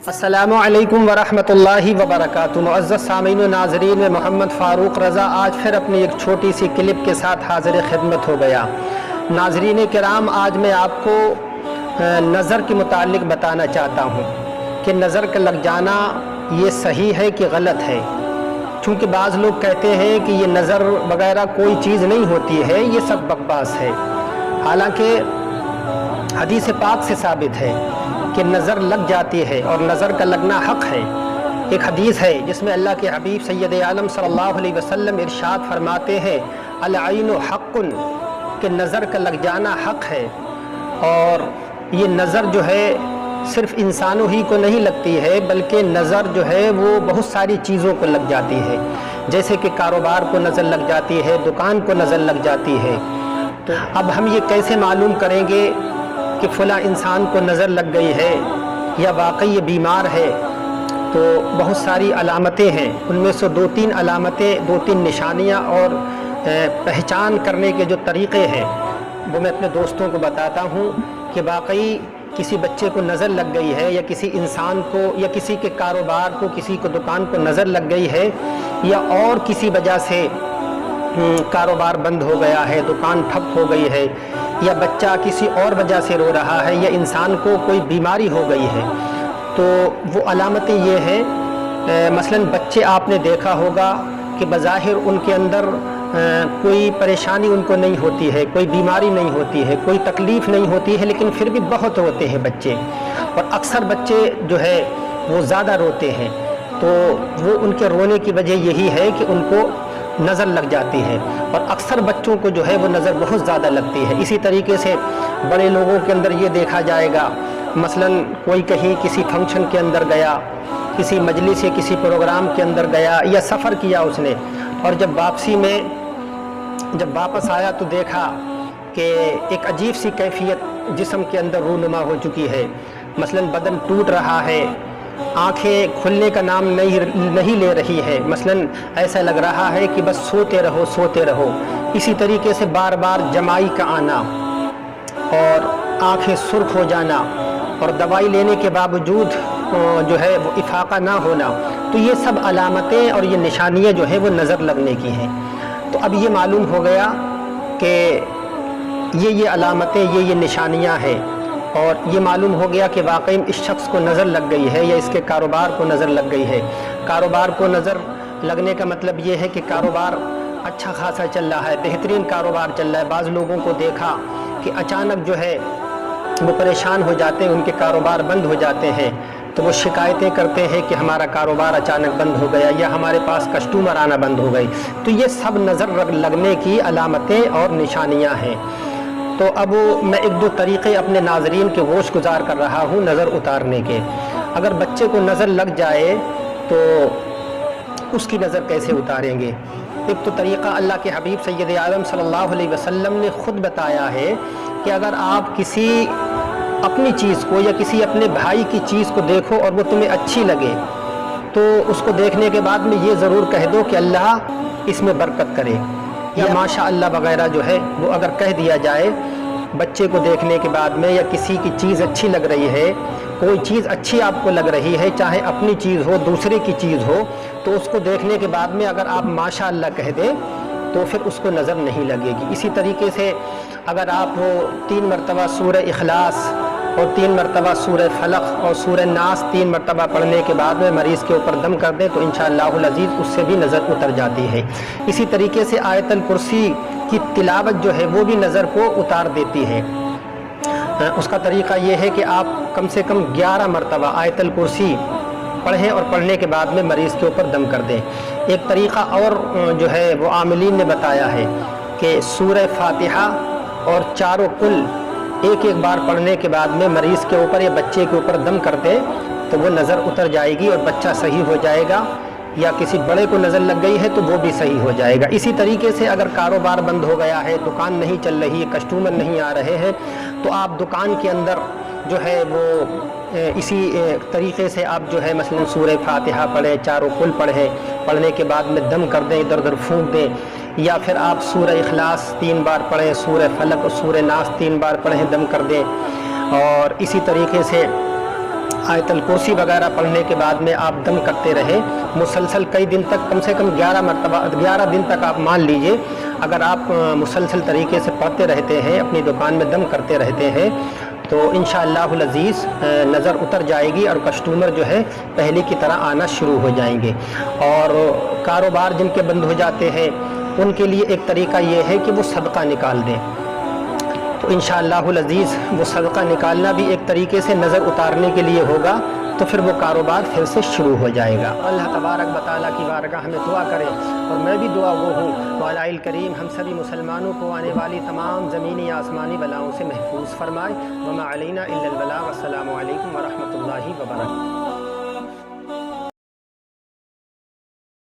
السلام علیکم ورحمۃ اللہ وبرکاتہ۔ معزز سامعین و ناظرین، میں محمد فاروق رضا آج پھر اپنی ایک چھوٹی سی کلپ کے ساتھ حاضر خدمت ہو گیا۔ ناظرین کرام، آج میں آپ کو نظر کے متعلق بتانا چاہتا ہوں کہ نظر کا لگ جانا یہ صحیح ہے کہ غلط ہے۔ چونکہ بعض لوگ کہتے ہیں کہ یہ نظر وغیرہ کوئی چیز نہیں ہوتی ہے، یہ سب بکواس ہے، حالانکہ حدیث پاک سے ثابت ہے کہ نظر لگ جاتی ہے اور نظر کا لگنا حق ہے۔ ایک حدیث ہے جس میں اللہ کے حبیب سید عالم صلی اللہ علیہ وسلم ارشاد فرماتے ہیں العین حق، کہ نظر کا لگ جانا حق ہے۔ اور یہ نظر جو ہے صرف انسانوں ہی کو نہیں لگتی ہے، بلکہ نظر جو ہے وہ بہت ساری چیزوں کو لگ جاتی ہے، جیسے کہ کاروبار کو نظر لگ جاتی ہے، دکان کو نظر لگ جاتی ہے۔ تو اب ہم یہ کیسے معلوم کریں گے کہ فلاں انسان کو نظر لگ گئی ہے یا واقعی یہ بیمار ہے؟ تو بہت ساری علامتیں ہیں، ان میں سے دو تین علامتیں، دو تین نشانیاں اور پہچان کرنے کے جو طریقے ہیں وہ میں اپنے دوستوں کو بتاتا ہوں کہ واقعی کسی بچے کو نظر لگ گئی ہے، یا کسی انسان کو، یا کسی کے کاروبار کو، کسی کو دکان کو نظر لگ گئی ہے، یا اور کسی وجہ سے کاروبار بند ہو گیا ہے، دکان ٹھپ ہو گئی ہے، یا بچہ کسی اور وجہ سے رو رہا ہے، یا انسان کو کوئی بیماری ہو گئی ہے۔ تو وہ علامتیں یہ ہیں، مثلاً بچے آپ نے دیکھا ہوگا کہ بظاہر ان کے اندر کوئی پریشانی ان کو نہیں ہوتی ہے، کوئی بیماری نہیں ہوتی ہے، کوئی تکلیف نہیں ہوتی ہے، لیکن پھر بھی بہت روتے ہیں بچے، اور اکثر بچے جو ہے وہ زیادہ روتے ہیں۔ تو وہ ان کے رونے کی وجہ یہی ہے کہ ان کو نظر لگ جاتی ہے، اور اکثر بچوں کو جو ہے وہ نظر بہت زیادہ لگتی ہے۔ اسی طریقے سے بڑے لوگوں کے اندر یہ دیکھا جائے گا، مثلاً کوئی کہیں کسی فنکشن کے اندر گیا، کسی مجلس یا کسی پروگرام کے اندر گیا، یا سفر کیا اس نے، اور جب واپس آیا تو دیکھا کہ ایک عجیب سی کیفیت جسم کے اندر رونما ہو چکی ہے، مثلاً بدن ٹوٹ رہا ہے، آنکھیں کھلنے کا نام نہیں لے رہی ہے، مثلاً ایسا لگ رہا ہے کہ بس سوتے رہو۔ اسی طریقے سے بار بار جمائی کا آنا، اور آنکھیں سرخ ہو جانا، اور دوائی لینے کے باوجود جو ہے وہ افاقہ نہ ہونا، تو یہ سب علامتیں اور یہ نشانیاں جو ہے وہ نظر لگنے کی ہیں۔ تو اب یہ معلوم ہو گیا کہ یہ علامتیں، یہ نشانیاں ہیں، اور یہ معلوم ہو گیا کہ واقعی اس شخص کو نظر لگ گئی ہے، یا اس کے کاروبار کو نظر لگ گئی ہے۔ کاروبار کو نظر لگنے کا مطلب یہ ہے کہ کاروبار اچھا خاصا چل رہا ہے، بہترین کاروبار چل رہا ہے۔ بعض لوگوں کو دیکھا کہ اچانک جو ہے وہ پریشان ہو جاتے ہیں، ان کے کاروبار بند ہو جاتے ہیں، تو وہ شکایتیں کرتے ہیں کہ ہمارا کاروبار اچانک بند ہو گیا، یا ہمارے پاس کسٹمر آنا بند ہو گئی۔ تو یہ سب نظر لگنے کی علامتیں اور نشانیاں ہیں۔ تو اب میں ایک دو طریقے اپنے ناظرین کے گوش گزار کر رہا ہوں نظر اتارنے کے۔ اگر بچے کو نظر لگ جائے تو اس کی نظر کیسے اتاریں گے؟ ایک تو طریقہ اللہ کے حبیب سید عالم صلی اللہ علیہ وسلم نے خود بتایا ہے کہ اگر آپ کسی اپنی چیز کو یا کسی اپنے بھائی کی چیز کو دیکھو اور وہ تمہیں اچھی لگے، تو اس کو دیکھنے کے بعد میں یہ ضرور کہہ دو کہ اللہ اس میں برکت کرے، یا ماشاء اللہ وغیرہ جو ہے وہ اگر کہہ دیا جائے بچے کو دیکھنے کے بعد میں، یا کسی کی چیز اچھی لگ رہی ہے، کوئی چیز اچھی آپ کو لگ رہی ہے، چاہے اپنی چیز ہو، دوسرے کی چیز ہو، تو اس کو دیکھنے کے بعد میں اگر آپ ماشاء اللہ کہہ دیں تو پھر اس کو نظر نہیں لگے گی۔ اسی طریقے سے اگر آپ 3 مرتبہ سورہ اخلاص اور 3 مرتبہ سورہ فلق اور سورہ ناس 3 مرتبہ پڑھنے کے بعد میں مریض کے اوپر دم کر دیں تو انشاءاللہ العزیز اس سے بھی نظر اتر جاتی ہے۔ اسی طریقے سے آیت الکرسی کی تلاوت جو ہے وہ بھی نظر کو اتار دیتی ہے۔ اس کا طریقہ یہ ہے کہ آپ کم سے کم 11 مرتبہ آیت الکرسی پڑھیں، اور پڑھنے کے بعد میں مریض کے اوپر دم کر دیں۔ ایک طریقہ اور جو ہے وہ عاملین نے بتایا ہے کہ سورہ فاتحہ اور چاروں کل ایک بار پڑھنے کے بعد میں مریض کے اوپر یا بچے کے اوپر دم کر دے تو وہ نظر اتر جائے گی اور بچہ صحیح ہو جائے گا، یا کسی بڑے کو نظر لگ گئی ہے تو وہ بھی صحیح ہو جائے گا۔ اسی طریقے سے اگر کاروبار بند ہو گیا ہے، دکان نہیں چل رہی ہے، کسٹمر نہیں آ رہے ہیں، تو آپ دکان کے اندر جو ہے وہ اسی طریقے سے آپ جو ہے مثلا سورہ فاتحہ پڑھیں، چاروں کل پڑھیں، پڑھنے کے بعد میں دم کر دیں، ادھر ادھر پھونک دیں، یا پھر آپ سورہ اخلاص 3 بار پڑھیں، سورہ فلق اور سورہ ناس 3 بار پڑھیں، دم کر دیں، اور اسی طریقے سے آیت الکرسی وغیرہ پڑھنے کے بعد میں آپ دم کرتے رہیں مسلسل کئی دن تک، کم سے کم 11 دن تک آپ مان لیجئے اگر آپ مسلسل طریقے سے پڑھتے رہتے ہیں، اپنی دکان میں دم کرتے رہتے ہیں تو انشاءاللہ العزیز نظر اتر جائے گی اور کسٹمر جو ہے پہلے کی طرح آنا شروع ہو جائیں گے۔ اور کاروبار جن کے بند ہو جاتے ہیں ان کے لیے ایک طریقہ یہ ہے کہ وہ صدقہ نکال دیں، تو انشاءاللہ العزیز وہ صدقہ نکالنا بھی ایک طریقے سے نظر اتارنے کے لیے ہوگا، تو پھر وہ کاروبار پھر سے شروع ہو جائے گا۔ اللہ تبارک و تعالیٰ کی بارگاہ میں دعا کریں، اور میں بھی دعا وہ ہوں مولا الکریم ہم سبھی مسلمانوں کو آنے والی تمام زمینی آسمانی بلاؤں سے محفوظ فرمائے۔ وما علینا الا البلاغ۔ السلام علیکم ورحمۃ اللہ وبرکاتہ۔